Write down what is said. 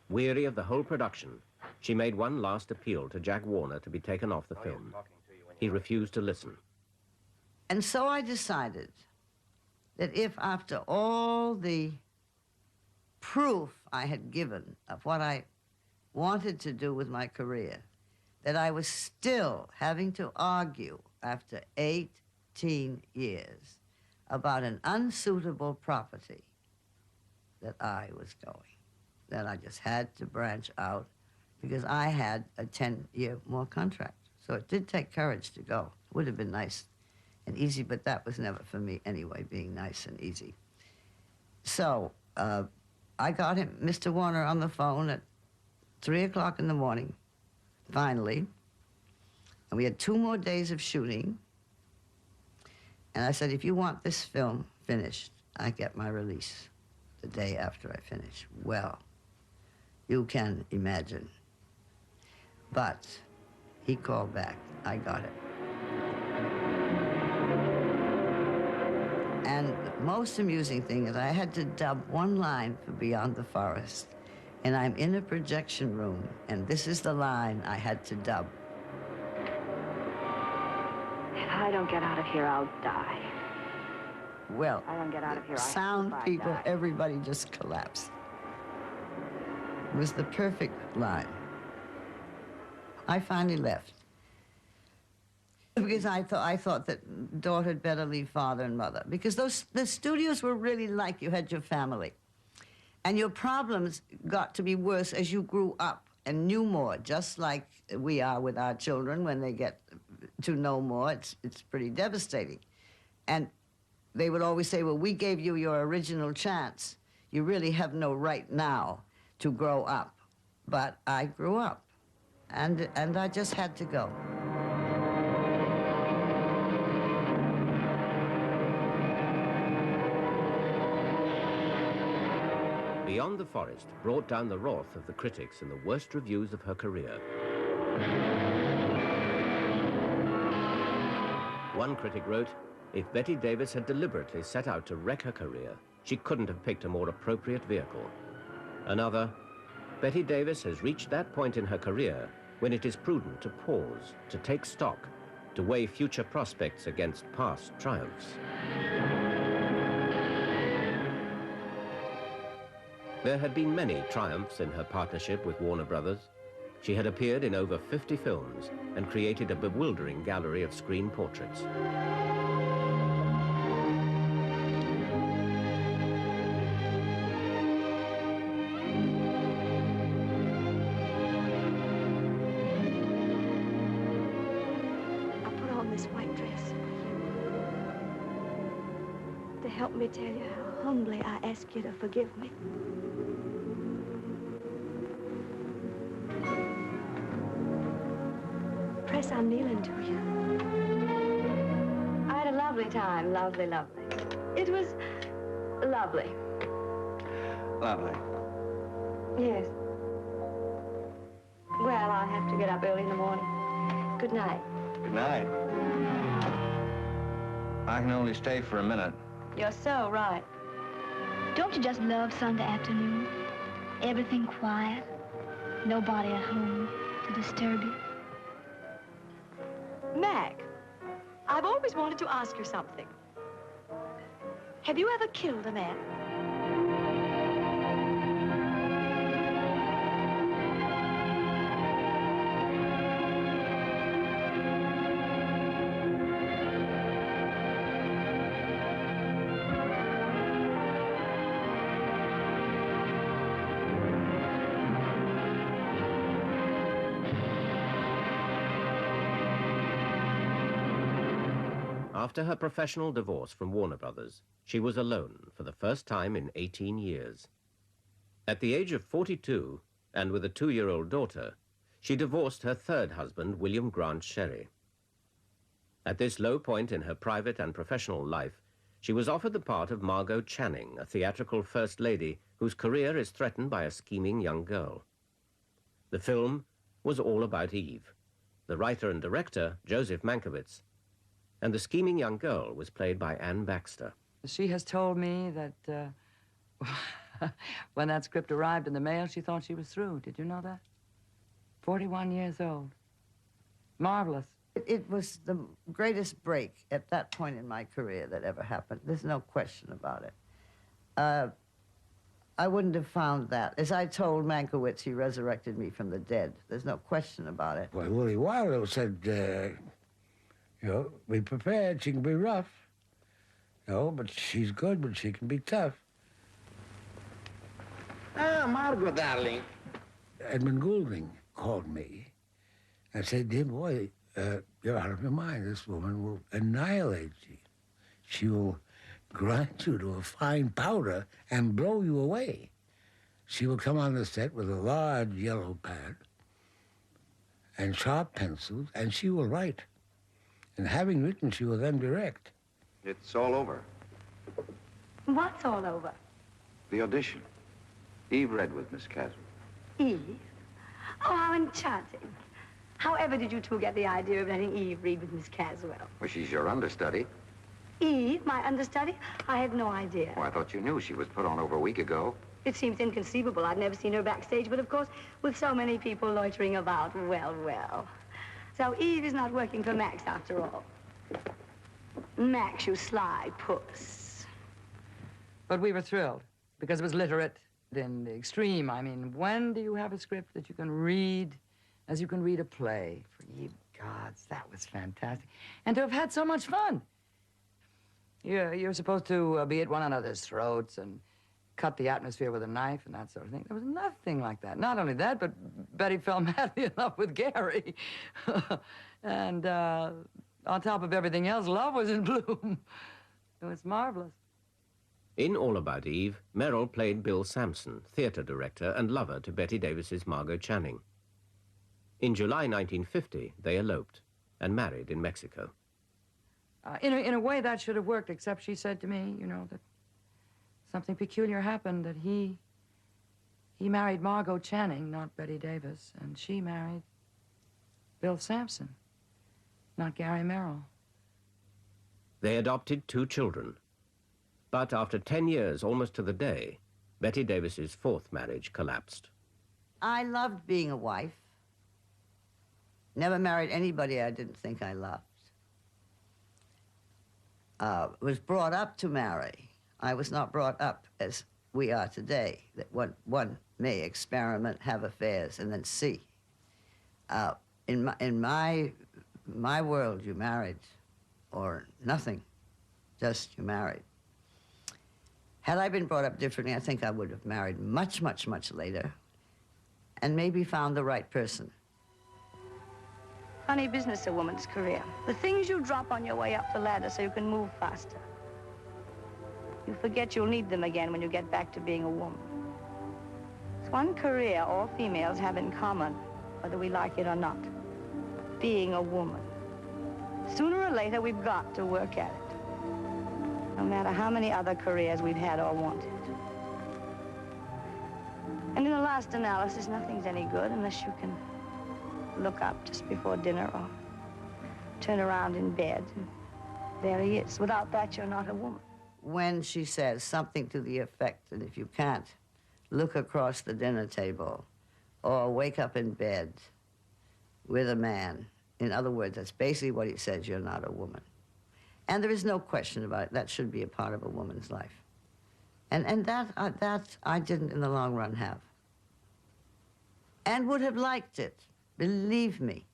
Weary of the whole production, she made one last appeal to Jack Warner to be taken off the film. He refused to listen. And so I decided that if after all the proof I had given of what I wanted to do with my career, that I was still having to argue after 18 years about an unsuitable property, that I was going. That I just had to branch out because I had a 10-year more contract. So it did take courage to go. It would have been nice and easy, but that was never for me anyway, being nice and easy. So I got him, Mr. Warner, on the phone at 3 o'clock in the morning, finally. And we had 2 more days of shooting. And I said, if you want this film finished, I get my release the day after I finish. Well, you can imagine. But he called back. I got it. And the most amusing thing is I had to dub one line for Beyond the Forest. And I'm in a projection room, and this is the line I had to dub. If I don't get out of here, I'll die. Well, I don't get out of here, sound people, everybody just collapsed. It was the perfect line. I finally left. Because I thought that daughter had better leave father and mother. Because the studios were really like you had your family. And your problems got to be worse as you grew up and knew more, just like we are with our children when they get to know more. It's pretty devastating. And they would always say, well, we gave you your original chance. You really have no right now to grow up. But I grew up, and I just had to go. Beyond the Forest brought down the wrath of the critics in the worst reviews of her career. One critic wrote, if Bette Davis had deliberately set out to wreck her career, she couldn't have picked a more appropriate vehicle. Another, Bette Davis has reached that point in her career when it is prudent to pause, to take stock, to weigh future prospects against past triumphs. There had been many triumphs in her partnership with Warner Brothers. She had appeared in over 50 films and created a bewildering gallery of screen portraits. I put on this white dress for you to help me tell you how humbly I ask you to forgive me. Press, I'm kneeling to you. I had a lovely time, lovely, lovely. It was lovely. Lovely. Yes. Well, I'll have to get up early in the morning. Good night. Good night. I can only stay for a minute. You're so right. Don't you just love Sunday afternoon? Everything quiet, nobody at home to disturb you. Mac, I've always wanted to ask you something. Have you ever killed a man? After her professional divorce from Warner Brothers, she was alone for the first time in 18 years. At the age of 42, and with a 2-year-old daughter, she divorced her third husband, William Grant Sherry. At this low point in her private and professional life, she was offered the part of Margot Channing, a theatrical first lady whose career is threatened by a scheming young girl. The film was all about Eve. The writer and director, Joseph Mankiewicz, and the scheming young girl was played by Anne Baxter. She has told me that When that script arrived in the mail, she thought she was through. Did you know that? 41 years old. Marvelous. It was the greatest break at that point in my career that ever happened. There's no question about it. I wouldn't have found that. As I told Mankiewicz, he resurrected me from the dead. There's no question about it. Well, Willie Wilder said, you know, be prepared. She can be rough. You know, but she's good, but she can be tough. Ah, Margot, darling. Edmund Goulding called me and said, dear boy, you're out of your mind. This woman will annihilate you. She will grind you to a fine powder and blow you away. She will come on the set with a large yellow pad and sharp pencils, and she will write. And having written, she will then direct. It's all over. What's all over? The audition. Eve read with Miss Caswell. Eve? Oh, how enchanting. However did you two get the idea of letting Eve read with Miss Caswell? Well, she's your understudy. Eve, my understudy? I had no idea. Oh, I thought you knew. She was put on over a week ago. It seems inconceivable. I'd never seen her backstage, but of course, with so many people loitering about, well, well. So Eve is not working for Max after all. Max, you sly puss. But we were thrilled because it was literate in the extreme. I mean, when do you have a script that you can read as you can read a play? For ye gods, that was fantastic. And to have had so much fun. You're supposed to be at one another's throats and cut the atmosphere with a knife and that sort of thing. There was nothing like that. Not only that, but Betty fell madly in love with Gary. And on top of everything else, love was in bloom. It was marvelous. In All About Eve, Merrill played Bill Sampson, theater director and lover to Bette Davis's Margot Channing. In July 1950, they eloped and married in Mexico. In a way, that should have worked, except she said to me, you know, that something peculiar happened, that he married Margot Channing, not Bette Davis, and she married Bill Sampson, not Gary Merrill. They adopted 2 children. But after 10 years, almost to the day, Bette Davis's 4th marriage collapsed. I loved being a wife. Never married anybody I didn't think I loved. Was brought up to marry. I was not brought up as we are today, that one may experiment, have affairs, and then see. In my world, you married, or nothing, just you married. Had I been brought up differently, I think I would have married much, much, much later, and maybe found the right person. Funny business, a woman's career. The things you drop on your way up the ladder so you can move faster. You forget you'll need them again when you get back to being a woman. It's one career all females have in common, whether we like it or not. Being a woman. Sooner or later, we've got to work at it. No matter how many other careers we've had or wanted. And in the last analysis, nothing's any good unless you can look up just before dinner or turn around in bed. And there he is. Without that, you're not a woman. When she says something to the effect that if you can't look across the dinner table or wake up in bed with a man, in other words, that's basically what he says, you're not a woman. And there is no question about it. That should be a part of a woman's life. And that I didn't in the long run have. And would have liked it. Believe me.